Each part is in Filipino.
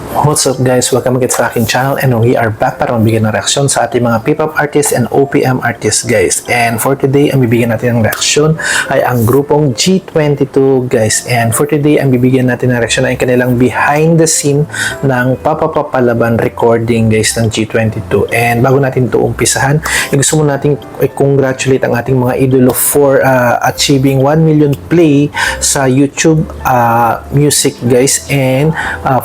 What's up guys? Welcome again sa aking channel and we are back para mabigyan ng reaksyon sa ating mga P-pop artists and OPM artists guys. And for today, ang bibigyan natin ng reaksyon ay ang grupong G22 guys. And for today, ang bibigyan natin ng reaksyon ay kanilang behind the scene ng Papapapalaban recording guys ng G22. And bago natin ito umpisahan, gusto mo natin i-congratulate ang ating mga idolo for achieving 1 million play sa YouTube music guys and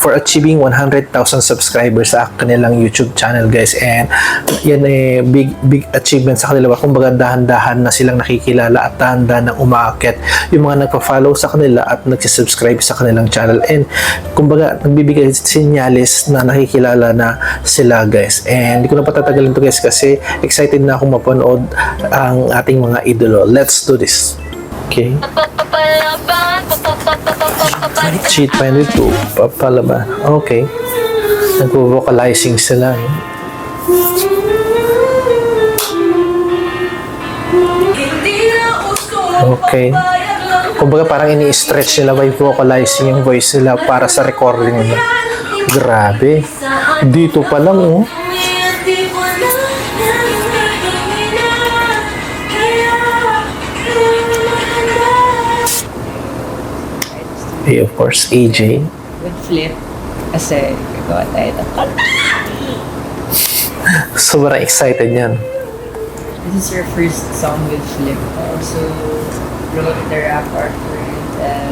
for achieving 100,000 subscribers sa kanilang YouTube channel guys. And yan big achievement sa kanila. Kumbaga dahan-dahan na silang nakikilala at dahan-dahan na umaakit yung mga nagpa-follow sa kanila at nagsisubscribe sa kanilang channel. And kumbaga nagbibigay sinyalis na nakikilala na sila guys. And hindi ko na patatagalin to guys kasi excited na akong mapanood ang ating mga idolo. Let's do this. Okay. G22 Papalaban. Okay. Nagvo-vocalizing sila. Okay. Kumbaga parang ini-stretch nila by vocalizing yung voice nila para sa recording nila. Grabe. Dito pa lang oh. Hey, of course, AJ. With Flip, kasi gagawa tayo ng kanta. Sobrang excited yan. This is your first song with Flip. Also, wrote the rap part for it. And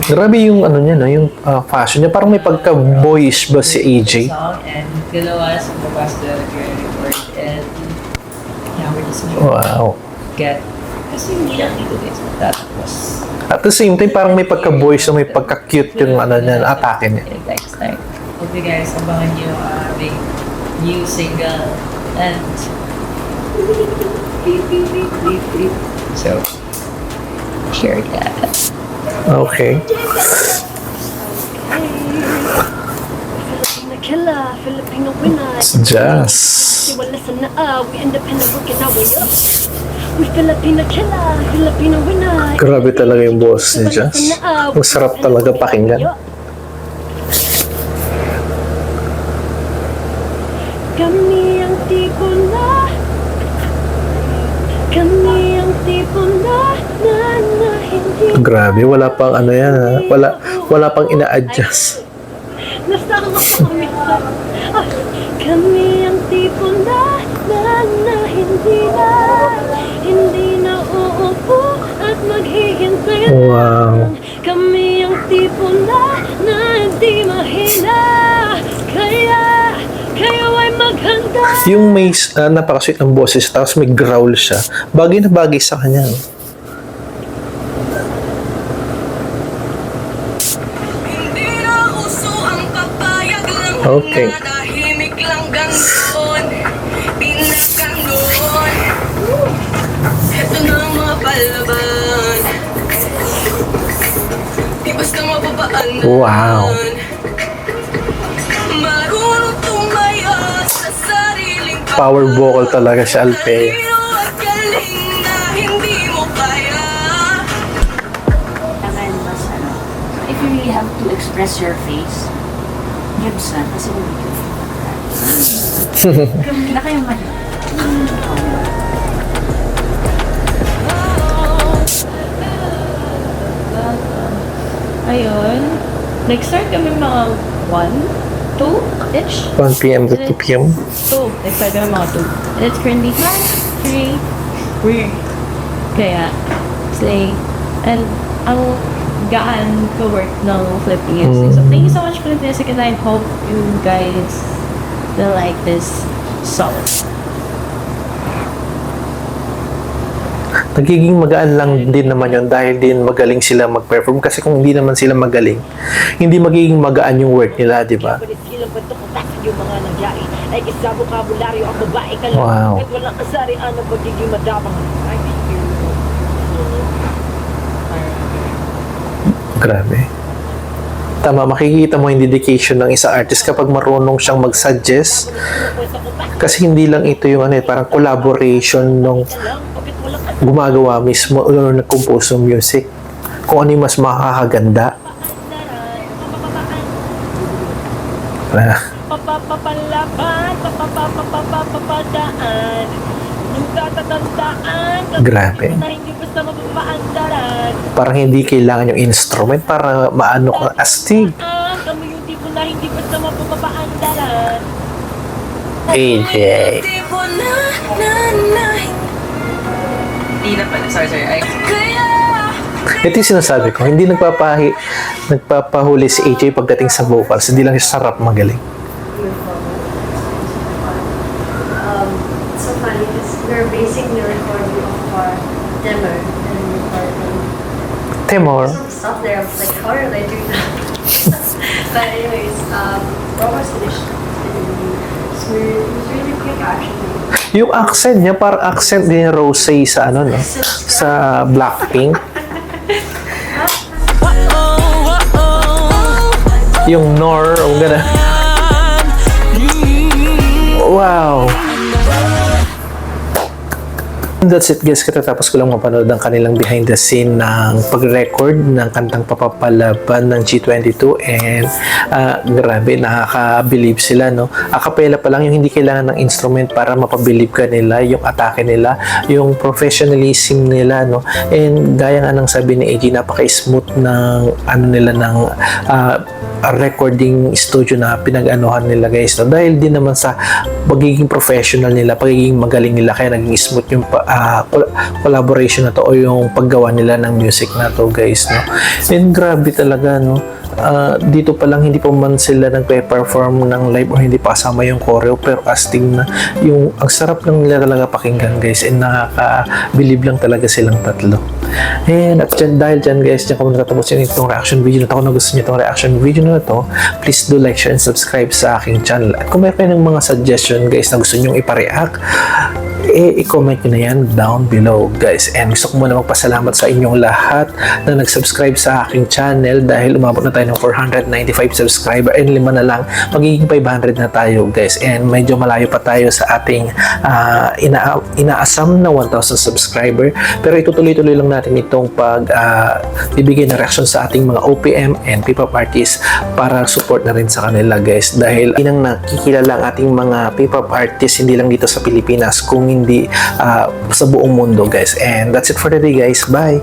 Grabe yung ano niya, no? Yung fashion niya. Parang may pagka-boyish ba si AJ? song, and ginawa sa bukas the record. And yeah, we're just Wow. get, kasi hindi lang dito guys, that was At the same time, parang may pagka-boyish na may pagka-cute yung ano niya, atake niya. next time. Hope you guys abangan nyo ang aming new single and so share that. Okay. Filipino killer, Filipino winner. It's jazz. Wala sa naa, we independent working our way up. We Filipino killer, Filipino winner. Grabe talaga yung boss ni Jazz. Ang sarap talaga pakinggan. Kami ang tipo na hindi Grabe, wala pang ano yan, ha? Wala pang ina-adjust. nasa makamisa. Kami ang tipo na hindi na uupo at maghihintay lang. Wow. Kami ang tipo na hindi mahina. Kaya ay maghanda. Yung may napakasweet ng boses tapos may growl siya. Bagay na bagay sa kanya. No? Okay. Ito na ang mga palaban. Di basta mapapaan. Wow. Marunong tumaya sa sariling Power vocal talaga si Alpea. at galing na hindi mo kaya. Kailangan mas ano, if you really have to express your face, Gibson, kasi hindi ka na kayo man. Ayun. Nag-start kami mga 1, 2-ish. 1 p.m. to 2 p.m. 2. Nag-start kami mga 2. And it's currently 3. Weird. Kaya, slay. And ang gaan ko-work ng Flip Music. So, thank you so much for Flip Music and I hope you guys will like this song. Nagiging magaan lang din naman yun dahil din magaling sila mag-perform. Kasi kung hindi naman sila magaling, hindi magiging magaan yung work nila, di ba? Yung mga nangyari ay isa bokabularyo ang babae ka lang. Wow. At walang kasarian na pagiging madamang. Grabe. Tama, makikita mo yung dedication ng isang artist kapag marunong siyang mag-suggest. Kasi hindi lang ito yung ano, parang collaboration nung gumagawa mismo o nag-compose ng music. Kung ano yung mas makakaganda. Papapapalaban, papapapapapadaan. Yung tatatandaan, Grabe. na hindi basta mapapaandaran. Parang hindi kailangan yung instrument para maano ka astig. Kami yung tipo na hindi basta mapapaandaran. AJ. Tipo na Hindi na pala, sorry. Ay, kaya Ito yung sinasabi ko, hindi nagpapahuli si AJ pagdating sa vocals, hindi lang siya sarap magaling. So funny because we're basing the recording of our demo and recording Temor. some stuff there. I was like, how are they doing that? But anyways, what was finished really smooth. It was really quick actually. Yung accent niya, parang accent ni Rosé sa ano, no? Sa Blackpink. Yung Nor, o gana. Wow! That's it guys, katatapos ko lang mapanood ang kanilang behind the scene ng pag-record ng kantang Papapalaban ng G22 and grabe, nakaka-believe sila, no? Acapella pa lang, yung hindi kailangan ng instrument para mapabilib ka nila, yung atake nila, yung professionalism nila, no? And gaya nga ng sabi ni AJ, napaka-smooth ng ano nila ng recording studio na pinag-anuhan nila guys, no? Dahil din naman sa pagiging professional nila, pagiging magaling nila, kaya naging smooth yung collaboration na to o yung paggawa nila ng music na to guys, no? And grabe talaga, no? Dito pa lang hindi pa man sila nagpe-perform ng live o hindi pa kasama yung choreo, pero astig na yung ang sarap lang nila talaga pakinggan guys, and nakaka-believe lang talaga silang tatlo. And at dyan, dahil dyan guys, dyan kung natatapos yun itong reaction video na to, kung nagustuhan nyo itong reaction video na to, please do like, share, and subscribe sa aking channel. At kung mayroon ng mga suggestion guys na gusto nyo ipareact, i-comment nyo na yan down below guys. And gusto ko muna magpasalamat sa inyong lahat na nag-subscribe sa aking channel dahil umabot na tayo ng 495 subscriber and 5 na lang, magiging 500 na tayo guys. And medyo malayo pa tayo sa ating inaasam na 1,000 subscriber, pero itutuloy-tuloy lang natin itong bibigay na reaction sa ating mga OPM and P-pop artists para support na rin sa kanila guys, dahil inang nakikilala ang ating mga P-pop artists hindi lang dito sa Pilipinas kung hindi sa buong mundo guys. And that's it for today guys, bye!